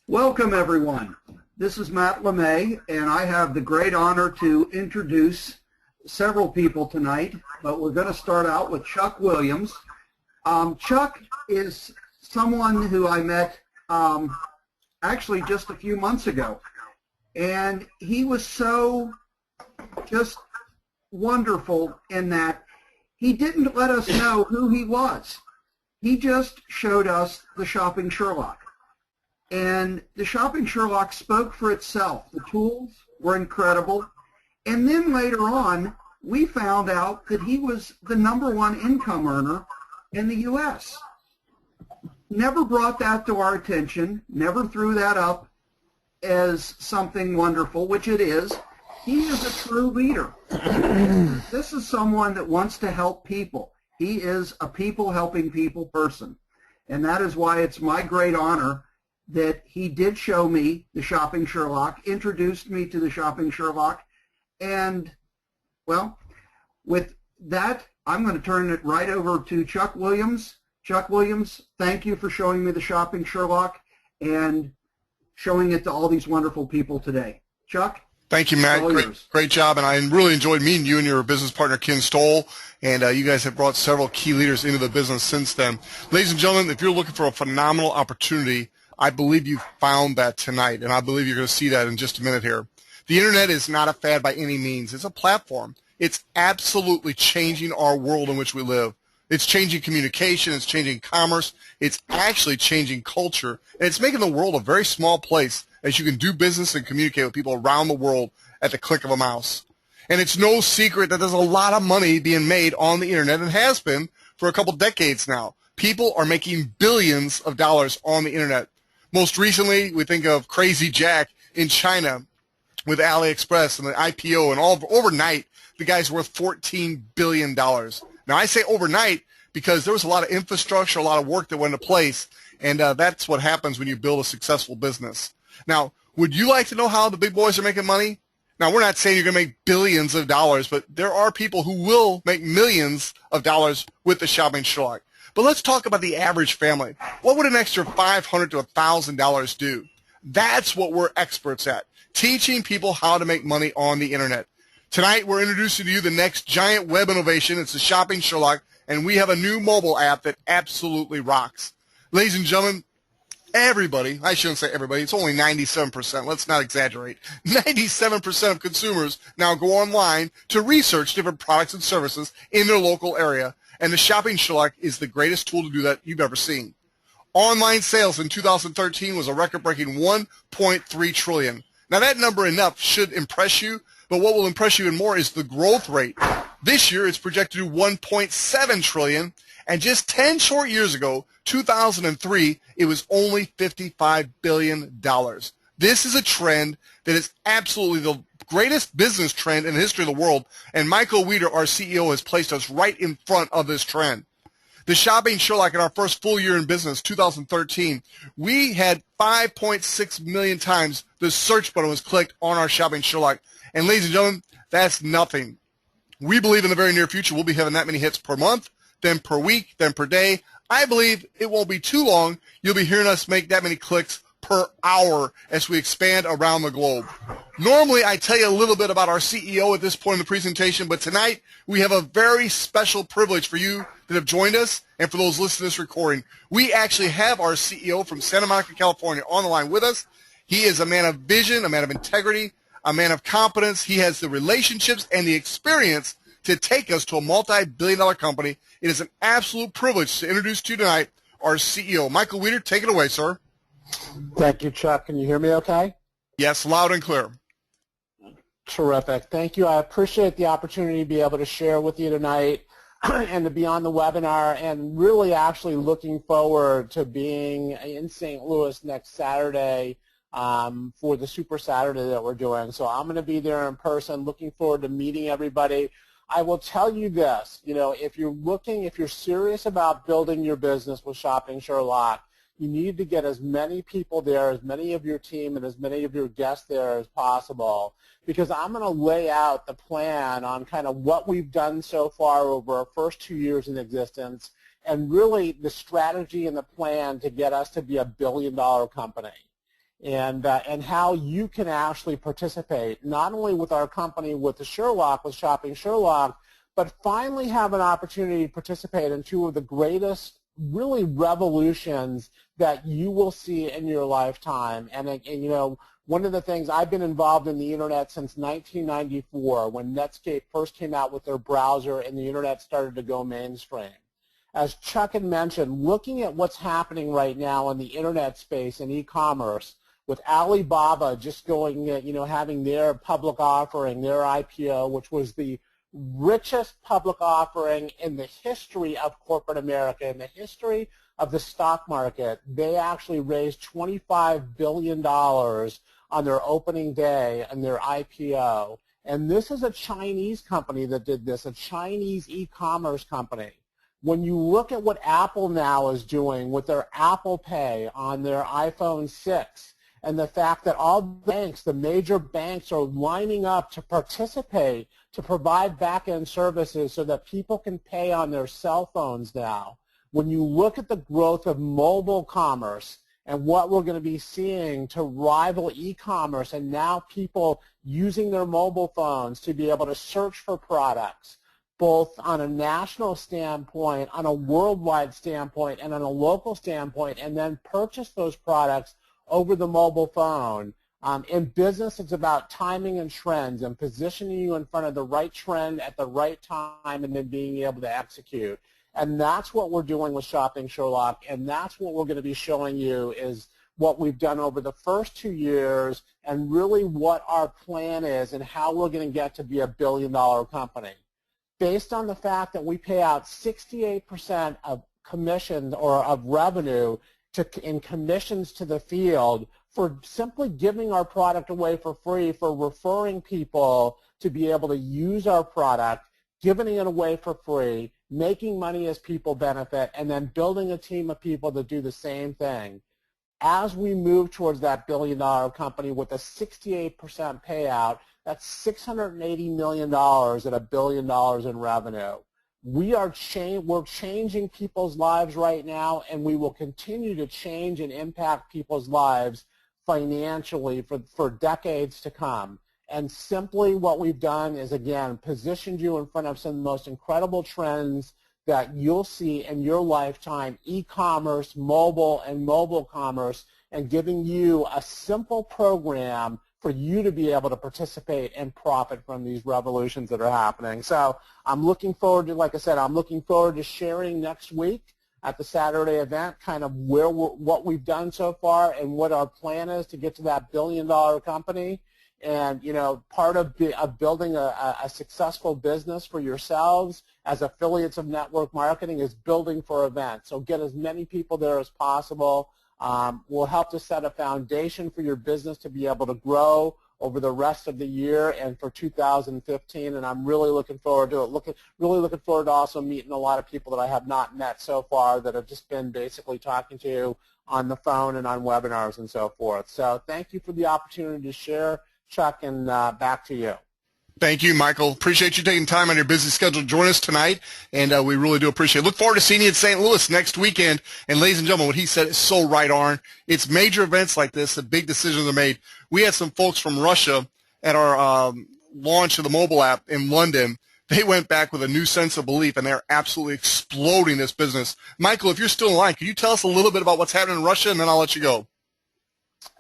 Welcome, everyone. This is Matt LeMay, and I have the great honor to introduce several people tonight, but we're going to start out with Chuck Williams. Chuck is someone who I met actually just a few months ago, and he was so just wonderful in that he didn't let us know who he was. He just showed us the Shopping Sherlock. And the Shopping Sherlock spoke for itself. The tools were incredible. And then later on, we found out that he was the #1 income earner in the U.S. Never brought that to our attention, never threw that up as something wonderful, which it is. He is a true leader. This is someone that wants to help people. He is a people helping people person. And that is why it's my great honor that he did show me the Shopping Sherlock, introduced me to the Shopping Sherlock, and, well, with that, I'm going to turn it right over to Chuck Williams. Chuck Williams, thank you for showing me the Shopping Sherlock and showing it to all these wonderful people today. Chuck? Thank you, Matt. Great job, and I really enjoyed meeting you and your business partner, Ken Stoll, and you guys have brought several key leaders into the business since then. Ladies and gentlemen, if you're looking for a phenomenal opportunity, I believe you found that tonight, and I believe you're going to see that in just a minute here. The Internet is not a fad by any means. It's a platform. It's absolutely changing our world in which we live. It's changing communication. It's changing commerce. It's actually changing culture, and it's making the world a very small place as you can do business and communicate with people around the world at the click of a mouse. And it's no secret that there's a lot of money being made on the Internet and has been for a couple decades now. People are making billions of dollars on the Internet. Most recently, we think of Crazy Jack in China with AliExpress and the IPO, and all overnight, the guy's worth $14 billion. Now, I say overnight because there was a lot of infrastructure, a lot of work that went into place, and that's what happens when you build a successful business. Now, would you like to know how the big boys are making money? Now, we're not saying you're going to make billions of dollars, but there are people who will make millions of dollars with the Shopping Sherlock. But let's talk about the average family. What would an extra $500 to $1,000 do? That's what we're experts at, teaching people how to make money on the Internet. Tonight, we're introducing to you the next giant web innovation. It's the Shopping Sherlock, and we have a new mobile app that absolutely rocks. Ladies and gentlemen, everybody, I shouldn't say everybody, it's only 97%, let's not exaggerate. 97% of consumers now go online to research different products and services in their local area. And the Shopping Sherlock is the greatest tool to do that you've ever seen. Online sales in 2013 was a record-breaking $1.3 trillion. Now, that number enough should impress you, but what will impress you even more is the growth rate. This year, it's projected to $1.7 trillion, and just 10 short years ago, 2003, it was only $55 billion. This is a trend that is absolutely the greatest business trend in the history of the world, and Michael Wiedder, our CEO, has placed us right in front of this trend. The Shopping Sherlock, in our first full year in business, 2013, we had 5.6 million times the search button was clicked on our Shopping Sherlock. And ladies and gentlemen, that's nothing. We believe in the very near future we'll be having that many hits per month, then per week, then per day. I believe it won't be too long you'll be hearing us make that many clicks per hour as we expand around the globe. Normally, I tell you a little bit about our CEO at this point in the presentation, but tonight we have a very special privilege for you that have joined us and for those listening to this recording. We actually have our CEO from Santa Monica, California on the line with us. He is a man of vision, a man of integrity, a man of competence. He has the relationships and the experience to take us to a multi-billion-dollar company. It is an absolute privilege to introduce to you tonight our CEO. Michael Wiedder, take it away, sir. Thank you, Chuck. Can you hear me okay? Yes, loud and clear. Terrific. Thank you. I appreciate the opportunity to be able to share with you tonight and to be on the webinar, and really actually looking forward to being in St. Louis next Saturday for the Super Saturday that we're doing. So I'm going to be there in person, looking forward to meeting everybody. I will tell you this, if you're serious about building your business with Shopping Sherlock, you need to get as many people there, as many of your team and as many of your guests there as possible, because I'm going to lay out the plan on kind of what we've done so far over our first 2 years in existence, and really the strategy and the plan to get us to be a billion-dollar company. and how you can actually participate, not only with our company, with the Sherlock, with Shopping Sherlock, but finally have an opportunity to participate in two of the greatest, really, revolutions that you will see in your lifetime. And you know, one of the things, I've been involved in the internet since 1994, when Netscape first came out with their browser and the internet started to go mainstream. As Chuck had mentioned, looking at what's happening right now in the internet space and e-commerce, with Alibaba just going, you know, having their public offering, their IPO, which was the richest public offering in the history of corporate America, in the history of the stock market. They actually raised $25 billion on their opening day and their IPO. And this is a Chinese company that did this, a Chinese e-commerce company. When you look at what Apple now is doing with their Apple Pay on their iPhone 6, and the fact that all banks, the major banks, are lining up to participate, to provide back-end services so that people can pay on their cell phones now. When you look at the growth of mobile commerce and what we're going to be seeing to rival e-commerce, and now people using their mobile phones to be able to search for products, both on a national standpoint, on a worldwide standpoint, and on a local standpoint, and then purchase those products over the mobile phone. In business, it's about timing and trends and positioning you in front of the right trend at the right time and then being able to execute. And that's what we're doing with Shopping Sherlock, and that's what we're going to be showing you is what we've done over the first 2 years and really what our plan is and how we're going to get to be a billion-dollar company. Based on the fact that we pay out 68% of commission or of revenue in commissions to the field for simply giving our product away for free, for referring people to be able to use our product, giving it away for free, making money as people benefit, and then building a team of people that do the same thing. As we move towards that billion-dollar company with a 68% payout, that's $680 million at $1 billion in revenue. We're changing people's lives right now, and we will continue to change and impact people's lives financially for decades to come. And simply what we've done is, again, positioned you in front of some of the most incredible trends that you'll see in your lifetime, e-commerce, mobile, and mobile commerce, and giving you a simple program for you to be able to participate and profit from these revolutions that are happening. So I'm looking forward to, like I said, I'm looking forward to sharing next week at the Saturday event kind of what we've done so far and what our plan is to get to that billion-dollar company. And, you know, part of building a successful business for yourselves as affiliates of network marketing is building for events. So get as many people there as possible. We'll help to set a foundation for your business to be able to grow over the rest of the year and for 2015, and I'm really looking forward to it. Really looking forward to also meeting a lot of people that I have not met so far that have just been basically talking to on the phone and on webinars and so forth. So thank you for the opportunity to share, Chuck, and back to you. Thank you, Michael. Appreciate you taking time on your busy schedule to join us tonight, and we really do appreciate it. Look forward to seeing you in St. Louis next weekend. And ladies and gentlemen, what he said is so right on. It's major events like this that big decisions are made. We had some folks from Russia at our launch of the mobile app in London. They went back with a new sense of belief, and they're absolutely exploding this business. Michael, if you're still in line, could you tell us a little bit about what's happening in Russia, and then I'll let you go.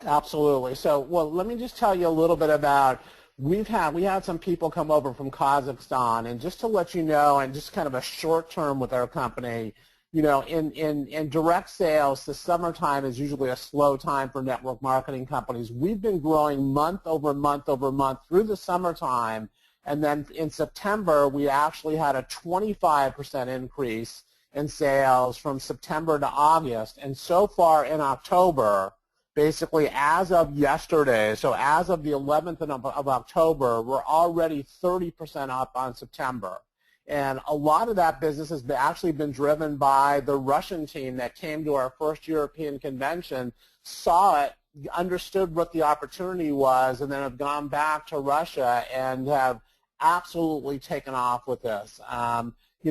Absolutely. So, well, let me just tell you a little bit about we had some people come over from Kazakhstan, and just to let you know, and just kind of a short term with our company, you know, in direct sales, the summertime is usually a slow time for network marketing companies. We've been growing month over month over month through the summertime, and then in September we actually had a 25% increase in sales from September to August, and so far in October, basically as of yesterday, so as of the 11th of October, we're already 30% up on September. And a lot of that business has actually been driven by the Russian team that came to our first European convention, saw it, understood what the opportunity was, and then have gone back to Russia and have absolutely taken off with this.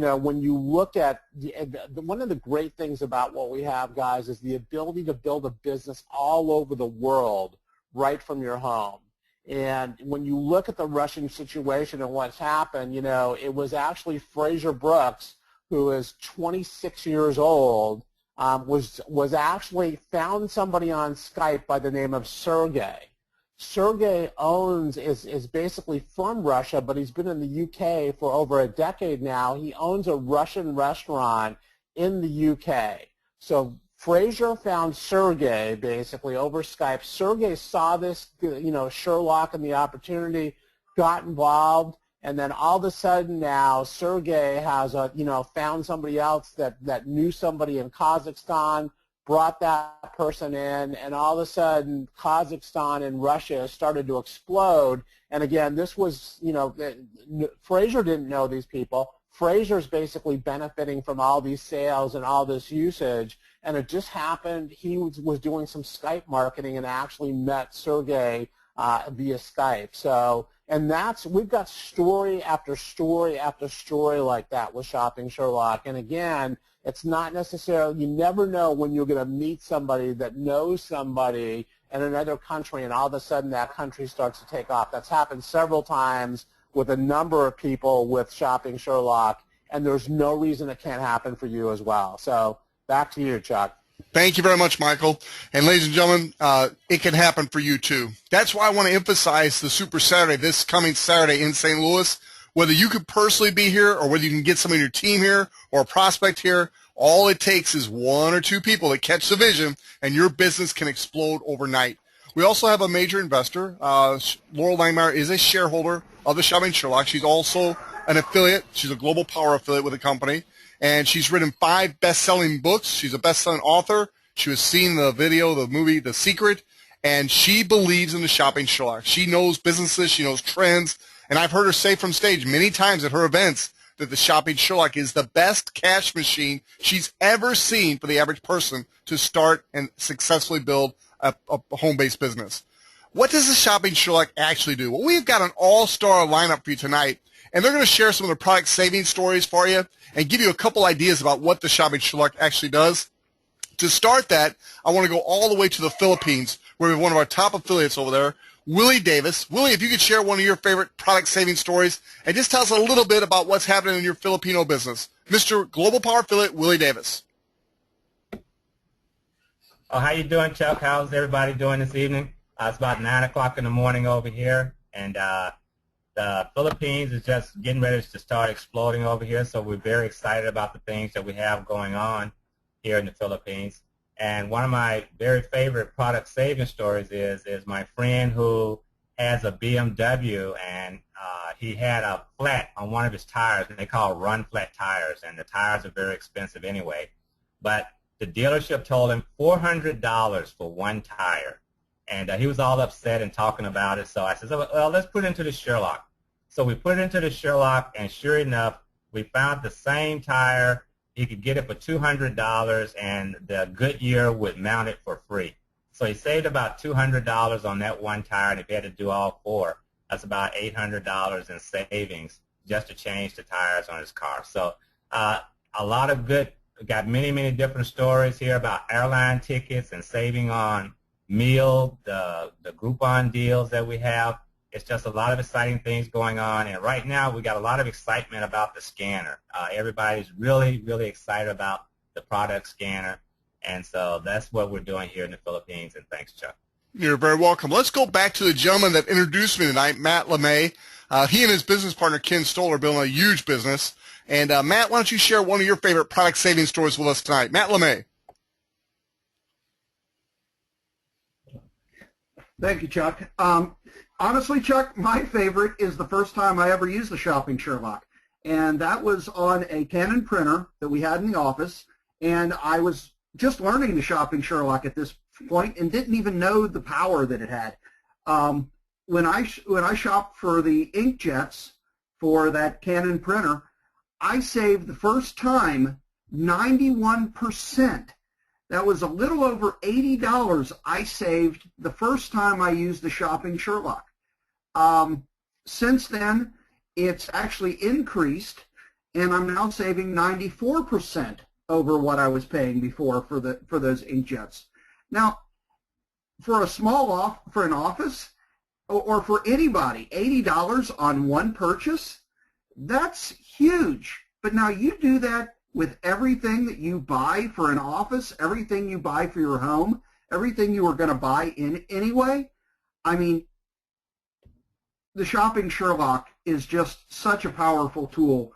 when you look at one of the great things about what we have, guys, is the ability to build a business all over the world right from your home. And when you look at the Russian situation and what's happened, it was actually Fraser Brooks, who is 26 years old, was actually found somebody on Skype by the name of Sergey. Sergey is basically from Russia, but he's been in the UK for over a decade now. He owns a Russian restaurant in the UK. So Fraser found Sergey basically over Skype. Sergey saw this, Sherlock and the opportunity, got involved, and then all of a sudden now Sergey has found somebody else that knew somebody in Kazakhstan, brought that person in, and all of a sudden Kazakhstan and Russia started to explode. And again, this was, Fraser didn't know these people. Fraser's basically benefiting from all these sales and all this usage, and it just happened he was doing some Skype marketing and actually met Sergey via Skype. So, and we've got story after story after story like that with Shopping Sherlock. And again, it's not necessarily, you never know when you're going to meet somebody that knows somebody in another country, and all of a sudden that country starts to take off. That's happened several times with a number of people with Shopping Sherlock, and there's no reason it can't happen for you as well. So back to you, Chuck. Thank you very much, Michael. And ladies and gentlemen, it can happen for you too. That's why I want to emphasize the Super Saturday, this coming Saturday in St. Louis. Whether you could personally be here or whether you can get somebody on your team here or a prospect here, all it takes is one or two people that catch the vision, and your business can explode overnight. We also have a major investor. Laurel Langmeyer is a shareholder of the Shopping Sherlock. She's also an affiliate. She's a global power affiliate with the company, and she's written 5 best-selling books. She's a best-selling author. She was seeing the video, the movie, The Secret, and she believes in the Shopping Sherlock. She knows businesses. She knows trends. And I've heard her say from stage many times at her events that the Shopping Sherlock is the best cash machine she's ever seen for the average person to start and successfully build a home-based business. What does the Shopping Sherlock actually do? Well, we've got an all-star lineup for you tonight, and they're going to share some of the product saving stories for you and give you a couple ideas about what the Shopping Sherlock actually does. To start that, I want to go all the way to the Philippines, where we have one of our top affiliates over there, Willie Davis. Willie, if you could share one of your favorite product-saving stories and just tell us a little bit about what's happening in your Filipino business. Mr. Global Power Affiliate, Willie Davis. Oh, how you doing, Chuck? How's everybody doing this evening? It's about 9 o'clock in the morning over here, and the Philippines is just getting ready to start exploding over here, so we're very excited about the things that we have going on here in the Philippines. And one of my very favorite product saving stories is my friend who has a BMW, and he had a flat on one of his tires, and they call run flat tires, and the tires are very expensive anyway. But the dealership told him $400 for one tire, and he was all upset and talking about it. So I said, well, let's put it into the Sherlock. So we put it into the Sherlock, and sure enough, we found the same tire. He could get it for $200, and the Goodyear would mount it for free. So he saved about $200 on that one tire, and if he had to do all 4, that's about $800 in savings just to change the tires on his car. So a lot of good, got many, many different stories here about airline tickets and saving on meal, the Groupon deals that we have. It's just a lot of exciting things going on, and right now we got a lot of excitement about the scanner. Everybody's really, really excited about the product scanner, and so that's what we're doing here in the Philippines, and thanks, Chuck. You're very welcome. Let's go back to the gentleman that introduced me tonight, Matt LeMay. He and his business partner, Ken Stoll, are building a huge business, and Matt, why don't you share one of your favorite product saving stories with us tonight? Matt LeMay. Thank you, Chuck. Honestly, Chuck, my favorite is the first time I ever used the Shopping Sherlock, and that was on a Canon printer that we had in the office, and I was just learning the Shopping Sherlock at this point and didn't even know the power that it had. When I shopped for the inkjets for that Canon printer, I saved the first time 91%. That was a little over $80 I saved the first time I used the Shopping Sherlock. Since then, it's actually increased, and I'm now saving 94% over what I was paying before for those inkjets. Now, for an office or for anybody, $80 on one purchase, that's huge. But now you do that with everything that you buy for an office, everything you buy for your home, everything you are going to buy in anyway. I mean, the Shopping Sherlock is just such a powerful tool.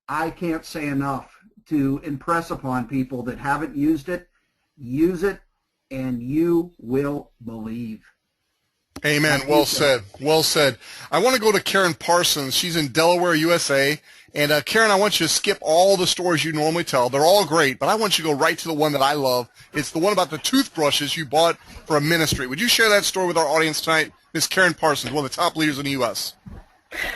I can't say enough to impress upon people that haven't used it. Use it, and you will believe. Amen. Well said. Well said. I want to go to Karen Parsons. She's in Delaware, USA. And Karen, I want you to skip all the stories you normally tell. They're all great, but I want you to go right to the one that I love. It's the one about the toothbrushes you bought for a ministry. Would you share that story with our audience tonight? Miss Karen Parsons, one of the top leaders in the U.S.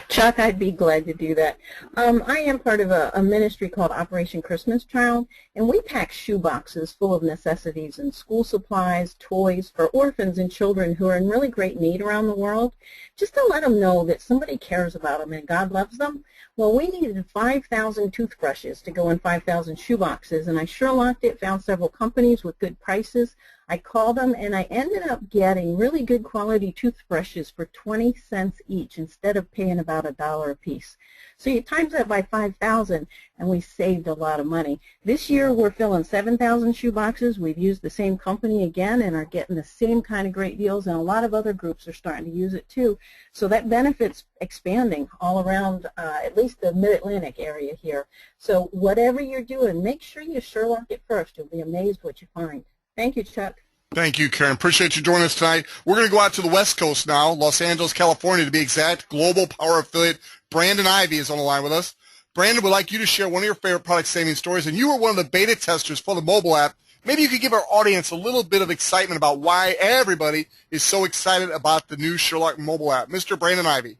Chuck, I'd be glad to do that. I am part of a ministry called Operation Christmas Child, and we pack shoe boxes full of necessities and school supplies, toys for orphans and children who are in really great need around the world, just to let them know that somebody cares about them and God loves them. Well, we needed 5,000 toothbrushes to go in 5,000 shoe boxes, and I Sherlocked it, found several companies with good prices. I called them, and I ended up getting really good quality toothbrushes for 20 cents each instead of paying about $1 a piece. So you times that by 5,000, and we saved a lot of money. This year, we're filling 7,000 shoe boxes. We've used the same company again and are getting the same kind of great deals, and a lot of other groups are starting to use it too. So that benefit's expanding all around at least the Mid-Atlantic area here. So whatever you're doing, make sure you Sherlock it first. You'll be amazed what you find. Thank you, Chuck. Thank you, Karen. Appreciate you joining us tonight. We're going to go out to the West Coast now, Los Angeles, California, to be exact. Global Power Affiliate Brandon Ivy is on the line with us. Brandon, would like you to share one of your favorite product saving stories, and you were one of the beta testers for the mobile app. Maybe you could give our audience a little bit of excitement about why everybody is so excited about the new Sherlock mobile app. Mr. Brandon Ivy.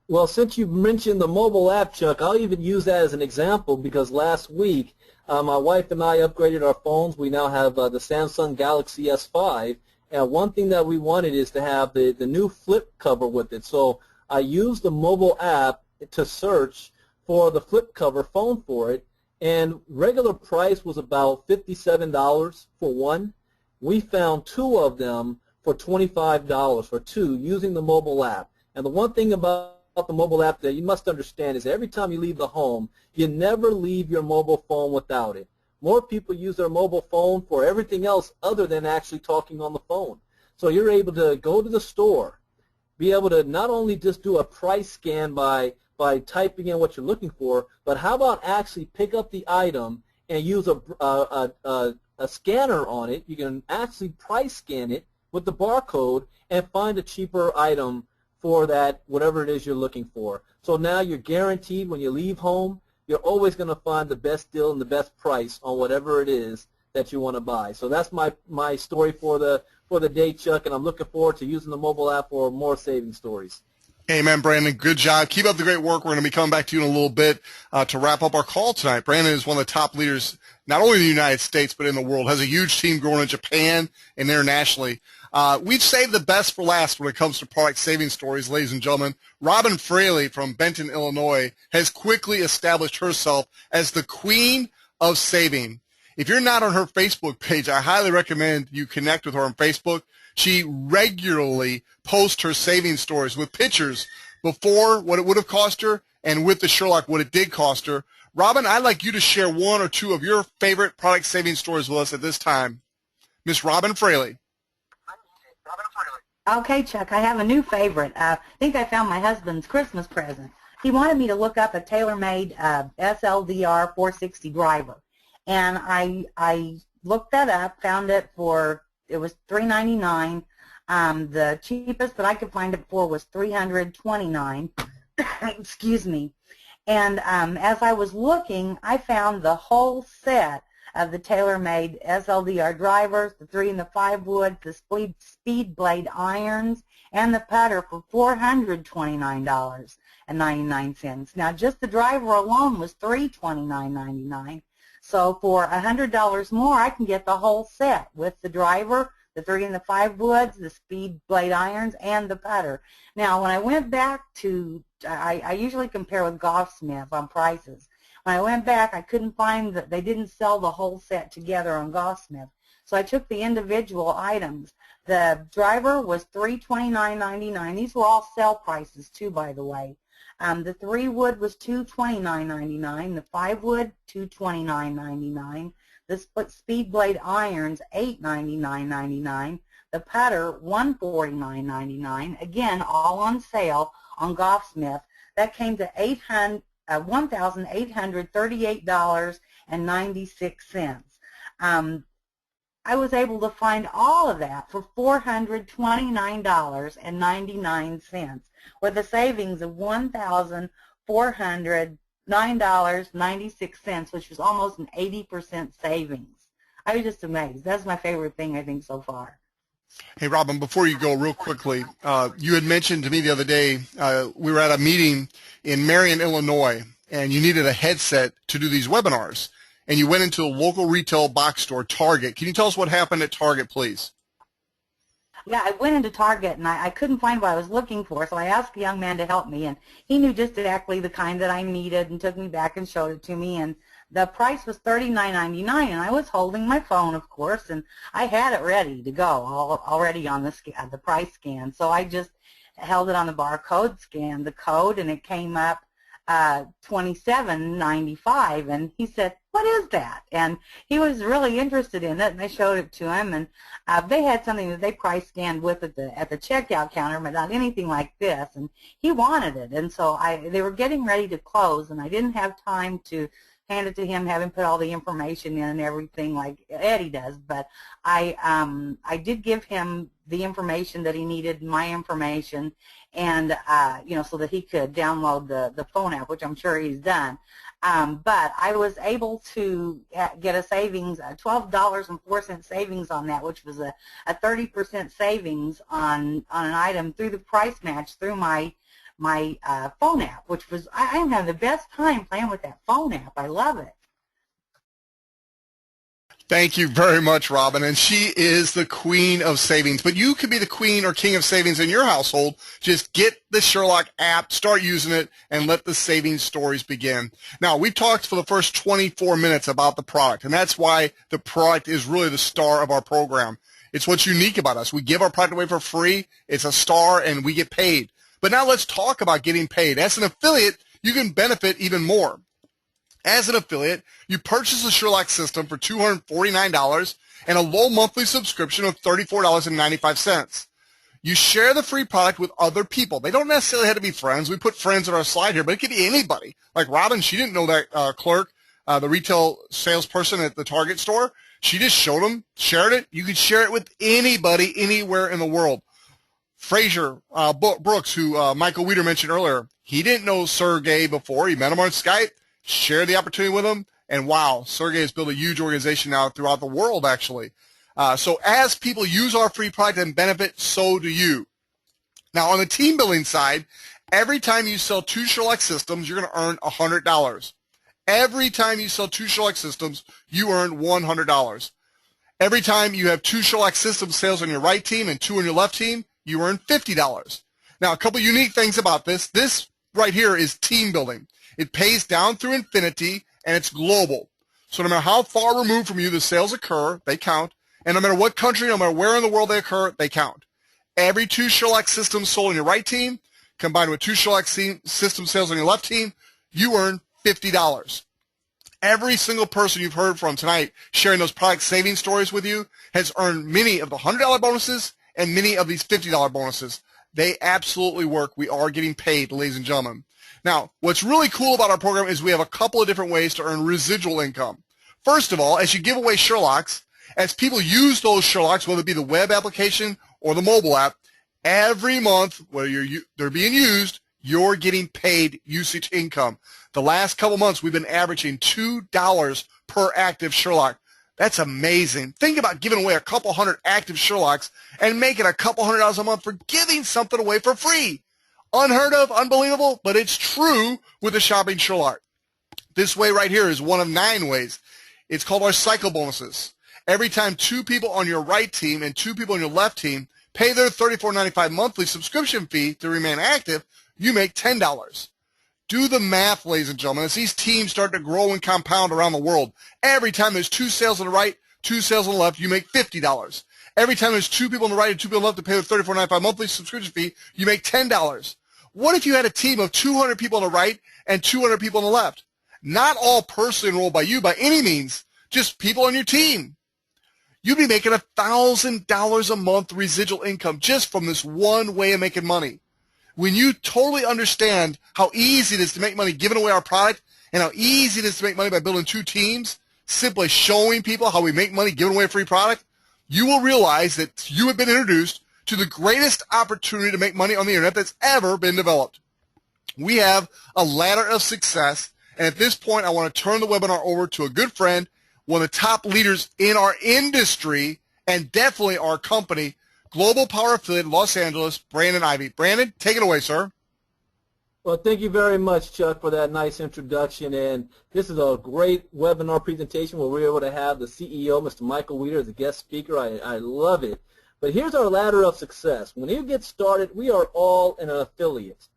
Well, since you mentioned the mobile app, Chuck, I'll even use that as an example because last week my wife and I upgraded our phones. We now have the Samsung Galaxy S5, and one thing that we wanted is to have the new flip cover with it. So I used the mobile app to search for the flip cover phone for it, and regular price was about $57 for one. We found two of them for $25 for two using the mobile app. And the one thing about the mobile app that you must understand is every time you leave the home, you never leave your mobile phone without it. More people use their mobile phone for everything else other than actually talking on the phone. So you're able to go to the store, be able to not only just do a price scan by typing in what you're looking for, but how about actually pick up the item and use a scanner on it. You can actually price scan it with the barcode and find a cheaper item for that, whatever it is you're looking for. So now you're guaranteed when you leave home, you're always going to find the best deal and the best price on whatever it is that you want to buy. So that's my story for the day, Chuck, and I'm looking forward to using the mobile app for more saving stories. Amen, Brandon. Good job. Keep up the great work. We're going to be coming back to you in a little bit to wrap up our call tonight. Brandon is one of the top leaders, not only in the United States, but in the world. Has a huge team growing in Japan and internationally. We've saved the best for last when it comes to product saving stories, ladies and gentlemen. Robin Fraley from Benton, Illinois, has quickly established herself as the queen of saving. If you're not on her Facebook page, I highly recommend you connect with her on Facebook. She regularly posts her saving stories with pictures before what it would have cost her and with the Sherlock what it did cost her. Robin, I'd like you to share one or two of your favorite product saving stories with us at this time. Miss Robin Fraley. Okay, Chuck, I have a new favorite. I think I found my husband's Christmas present. He wanted me to look up a tailor-made SLDR 460 driver. And I looked that up, found it for, it was $3.99. The cheapest that I could find it for was $329. Excuse me. And as I was looking, I found the whole set of the tailor-made SLDR drivers, the 3 and the 5 wood, the speed blade irons, and the putter for $429.99. Now, just the driver alone was $329.99. So for $100 more, I can get the whole set with the driver, the 3 and the 5 woods, the speed blade irons, and the putter. Now, when I went back to, I usually compare with Golfsmith on prices. When I went back, I couldn't find that they didn't sell the whole set together on Golfsmith. So I took the individual items. The driver was $329.99. These were all sale prices too, by the way. The 3 wood was $229.99. The 5 wood, $229.99. The speed blade irons, $899.99. The putter, $149.99. Again, all on sale on Golfsmith. That came to $1,838.96. I was able to find all of that for $429.99, with a savings of $1,409.96, which was almost an 80% savings. I was just amazed. That's my favorite thing, I think, so far. Hey, Robin, before you go real quickly, you had mentioned to me the other day, we were at a meeting in Marion, Illinois, and you needed a headset to do these webinars. And you went into a local retail box store, Target. Can you tell us what happened at Target, please? Yeah, I went into Target, and I couldn't find what I was looking for, so I asked a young man to help me, and he knew just exactly the kind that I needed and took me back and showed it to me, and the price was $39.99, and I was holding my phone, of course, and I had it ready to go already on the price scan, so I just held it on the barcode, scanned the code, and it came up $27.95, and he said, "What is that?" And he was really interested in it, and I showed it to him, and they had something that they price scanned with at the checkout counter, but not anything like this, and he wanted it, and so they were getting ready to close, and I didn't have time to hand it to him, have him put all the information in and everything like Eddie does, but I did give him the information that he needed, my information, and so that he could download the phone app, which I'm sure he's done. But I was able to get a savings, $12.04 savings on that, which was a 30% savings on an item through the price match through my phone app, which was, I am having the best time playing with that phone app. I love it. Thank you very much, Robin. And she is the queen of savings. But you could be the queen or king of savings in your household. Just get the Sherlock app, start using it, and let the savings stories begin. Now, we've talked for the first 24 minutes about the product, and that's why the product is really the star of our program. It's what's unique about us. We give our product away for free. It's a star, and we get paid. But now let's talk about getting paid. As an affiliate, you can benefit even more. As an affiliate, you purchase a Sherlock system for $249 and a low monthly subscription of $34.95. You share the free product with other people. They don't necessarily have to be friends. We put friends on our slide here, but it could be anybody. Like Robin, she didn't know that clerk, the retail salesperson at the Target store. She just showed them, shared it. You could share it with anybody, anywhere in the world. Fraser Brooks, who Michael Wiedder mentioned earlier, he didn't know Sergey before. He met him on Skype, shared the opportunity with him, and wow, Sergey has built a huge organization now throughout the world, actually. So as people use our free product and benefit, so do you. Now, on the team building side, every time you sell 2 Sherlock systems, you're going to earn $100. Every time you sell 2 Sherlock systems, you earn $100. Every time you have 2 Sherlock system sales on your right team and 2 on your left team, you earn $50. Now, a couple unique things about this. This right here is team building. It pays down through infinity, and it's global. So no matter how far removed from you the sales occur, they count. And no matter what country, no matter where in the world they occur, they count. Every 2 Sherlock systems sold on your right team, combined with 2 Sherlock system sales on your left team, you earn $50. Every single person you've heard from tonight sharing those product saving stories with you has earned many of the $100 bonuses and many of these $50 bonuses. They absolutely work. We are getting paid, ladies and gentlemen. Now, what's really cool about our program is we have a couple of different ways to earn residual income. First of all, as you give away Sherlocks, as people use those Sherlocks, whether it be the web application or the mobile app, every month, whether they're being used, you're getting paid usage income. The last couple months, we've been averaging $2 per active Sherlock. That's amazing. Think about giving away a couple hundred active Sherlocks and making a couple $100 a month for giving something away for free. Unheard of, unbelievable, but it's true with the shopping Sherlock. This way right here is one of 9 ways. It's called our cycle bonuses. Every time 2 people on your right team and 2 people on your left team pay their $34.95 monthly subscription fee to remain active, you make $10. Do the math, ladies and gentlemen, as these teams start to grow and compound around the world. Every time there's 2 sales on the right, 2 sales on the left, you make $50. Every time there's 2 people on the right and 2 people on the left to pay their $34.95 monthly subscription fee, you make $10. What if you had a team of 200 people on the right and 200 people on the left? Not all personally enrolled by you by any means, just people on your team. You'd be making $1,000 a month residual income just from this one way of making money. When you totally understand how easy it is to make money giving away our product and how easy it is to make money by building 2 teams, simply showing people how we make money giving away a free product, you will realize that you have been introduced to the greatest opportunity to make money on the internet that's ever been developed. We have a ladder of success, and at this point I want to turn the webinar over to a good friend, one of the top leaders in our industry and definitely our company, Global Power Affiliate Los Angeles, Brandon Ivy. Brandon, take it away, sir. Well, thank you very much, Chuck, for that nice introduction. And this is a great webinar presentation where we're able to have the CEO, Mr. Michael Wiedder, as a guest speaker. I love it. But here's our ladder of success. When you get started, we are all an affiliate.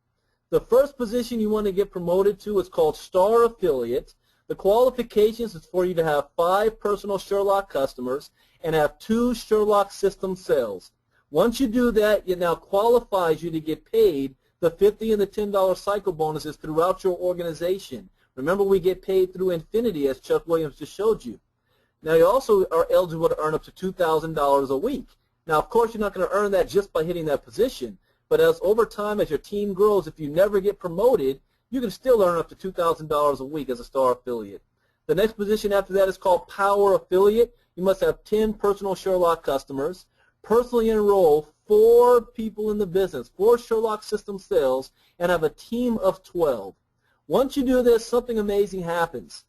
The first position you want to get promoted to is called Star Affiliate. The qualifications is for you to have 5 personal Sherlock customers and have 2 Sherlock system sales. Once you do that, it now qualifies you to get paid the $50 and the $10 cycle bonuses throughout your organization. Remember, we get paid through infinity, as Chuck Williams just showed you. Now, you also are eligible to earn up to $2,000 a week. Now, of course, you're not going to earn that just by hitting that position, but as over time, as your team grows, if you never get promoted, you can still earn up to $2,000 a week as a Star Affiliate. The next position after that is called Power Affiliate. You must have 10 personal Sherlock customers, personally enroll 4 people in the business, 4 Sherlock system sales, and have a team of 12. Once you do this, something amazing happens.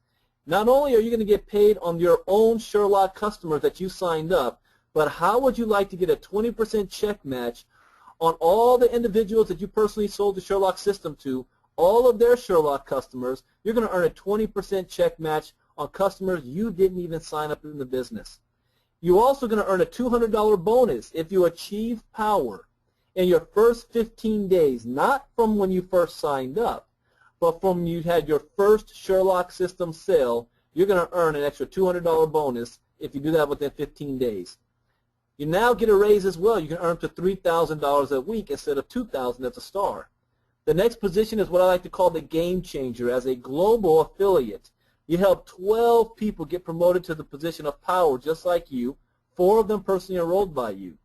Not only are you going to get paid on your own Sherlock customers that you signed up, but how would you like to get a 20% check match on all the individuals that you personally sold the Sherlock system to, all of their Sherlock customers? You're going to earn a 20% check match on customers you didn't even sign up in the business. You're also going to earn a $200 bonus if you achieve power in your first 15 days, not from when you first signed up, but from when you had your first Sherlock system sale. You're going to earn an extra $200 bonus if you do that within 15 days. You now get a raise as well. You can earn up to $3,000 a week instead of $2,000 as a star. The next position is what I like to call the game changer. As a global affiliate, you help 12 people get promoted to the position of power just like you, 4 of them personally enrolled by you.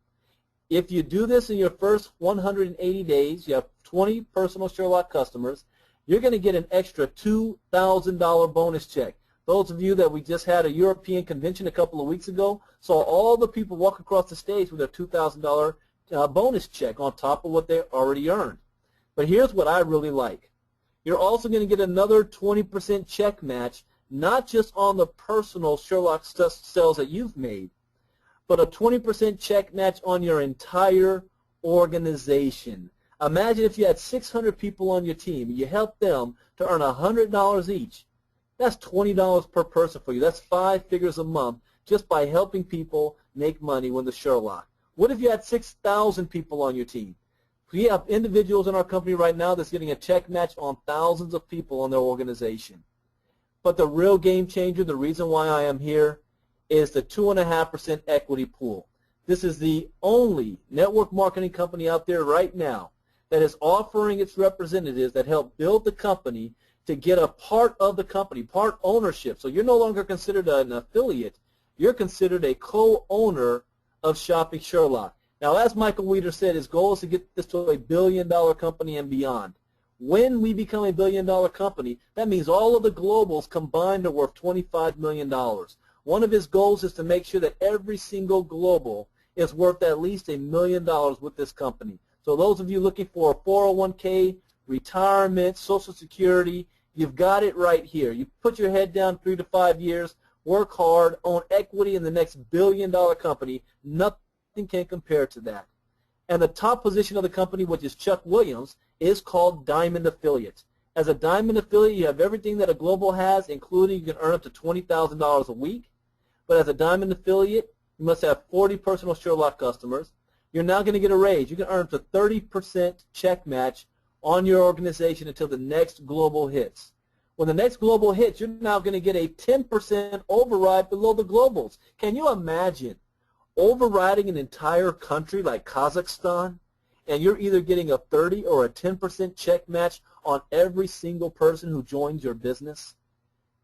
If you do this in your first 180 days, you have 20 personal Sherlock customers, you're going to get an extra $2,000 bonus check. Those of you that we just had a European convention a couple of weeks ago saw all the people walk across the stage with their $2,000 bonus check on top of what they already earned. But here's what I really like. You're also going to get another 20% check match, not just on the personal Sherlock sales that you've made, but a 20% check match on your entire organization. Imagine if you had 600 people on your team and you helped them to earn $100 each. That's $20 per person for you. That's 5 figures a month just by helping people make money with the Sherlock. What if you had 6,000 people on your team? We have individuals in our company right now that's getting a check match on thousands of people on their organization. But the real game changer, the reason why I am here, is the 2.5% equity pool. This is the only network marketing company out there right now that is offering its representatives that help build the company to get a part of the company, part ownership. So you're no longer considered an affiliate. You're considered a co-owner of Shopping Sherlock. Now, as Michael Wiedder said, his goal is to get this to a billion-dollar company and beyond. When we become a billion-dollar company, that means all of the globals combined are worth $25 million. One of his goals is to make sure that every single global is worth at least $1 million with this company. So those of you looking for a 401k, retirement, Social Security, you've got it right here. You put your head down 3 to 5 years, work hard, own equity in the next billion-dollar company. Nothing can compare to that. And the top position of the company, which is Chuck Williams, is called Diamond Affiliate. As a Diamond Affiliate, you have everything that a global has, including you can earn up to $20,000 a week. but as a Diamond affiliate, you must have 40 personal Sherlock customers. You're now going to get a raise. You can earn up to 30% check match on your organization until the next global hits. When the next global hits, you're now going to get a 10% override below the globals. Can you imagine overriding an entire country like Kazakhstan, and you're either getting a 30 or a 10% check match on every single person who joins your business?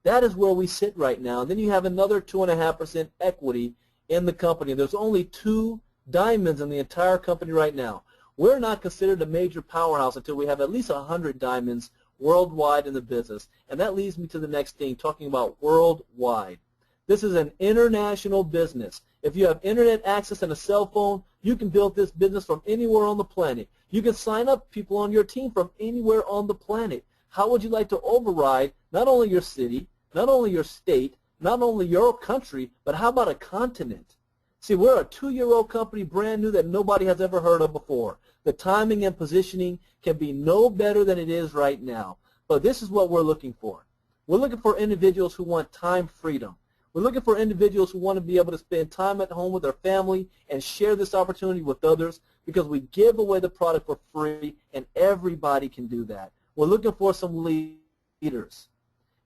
That is where we sit right now. And then you have another 2.5% equity in the company. There's only 2 diamonds in the entire company right now. We're not considered a major powerhouse until we have at least 100 diamonds worldwide in the business. And that leads me to the next thing, talking about worldwide. This is an international business. If you have internet access and a cell phone, you can build this business from anywhere on the planet. You can sign up people on your team from anywhere on the planet. How would you like to override not only your city, not only your state, not only your country, but how about a continent? See, we're a 2-year-old company, brand new, that nobody has ever heard of before. The timing and positioning can be no better than it is right now. But this is what we're looking for. We're looking for individuals who want time freedom. We're looking for individuals who want to be able to spend time at home with their family and share this opportunity with others, because we give away the product for free, and everybody can do that. We're looking for some leaders.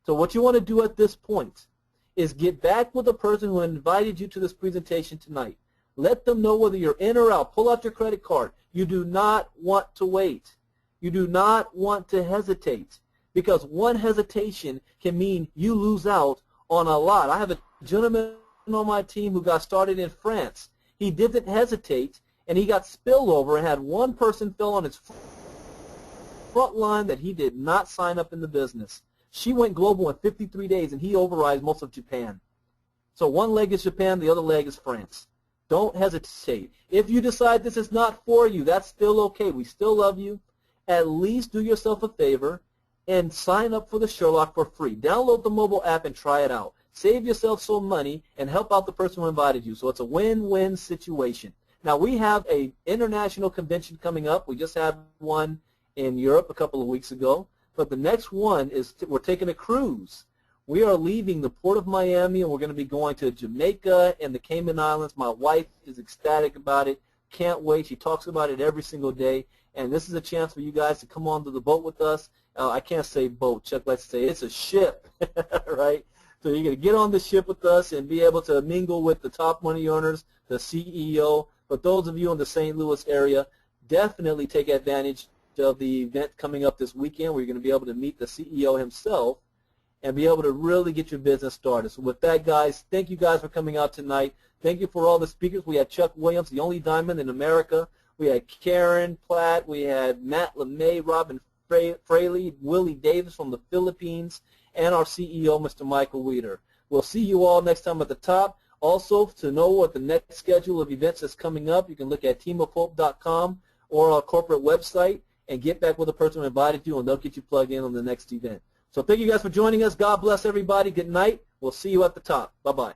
So what you want to do at this point is get back with the person who invited you to this presentation tonight. Let them know whether you're in or out. Pull out your credit card. You do not want to wait. You do not want to hesitate, because one hesitation can mean you lose out on a lot. I have a gentleman on my team who got started in France. He didn't hesitate, and he got spillover and had one person fell on his front line that he did not sign up in the business. She went global in 53 days, and he overrides most of Japan. So one leg is Japan, the other leg is France. Don't hesitate. If you decide this is not for you, that's still okay. We still love you. At least do yourself a favor and sign up for the Sherlock for free. Download the mobile app and try it out. Save yourself some money and help out the person who invited you. So it's a win-win situation. Now, we have an international convention coming up. We just had one in Europe a couple of weeks ago. But the next one is we're taking a cruise. We are leaving the port of Miami, and we're going to be going to Jamaica and the Cayman Islands. My wife is ecstatic about it. Can't wait. She talks about it every single day. And this is a chance for you guys to come onto the boat with us. I can't say boat. Chuck likes to say it's a ship, right? So you're going to get on the ship with us and be able to mingle with the top money earners, the CEO. But those of you in the St. Louis area, definitely take advantage of the event coming up this weekend, where you're going to be able to meet the CEO himself and be able to really get your business started. So with that, guys, thank you guys for coming out tonight. Thank you for all the speakers. We had Chuck Williams, the only diamond in America. We had Karen Platt. We had Matt LeMay, Robin Fraley, Willie Davis from the Philippines, and our CEO, Mr. Michael Wiedder. We'll see you all next time at the top. Also, to know what the next schedule of events is coming up, you can look at teamofhope.com or our corporate website and get back with the person who invited you, and they'll get you plugged in on the next event. So thank you guys for joining us. God bless everybody. Good night. We'll see you at the top. Bye-bye.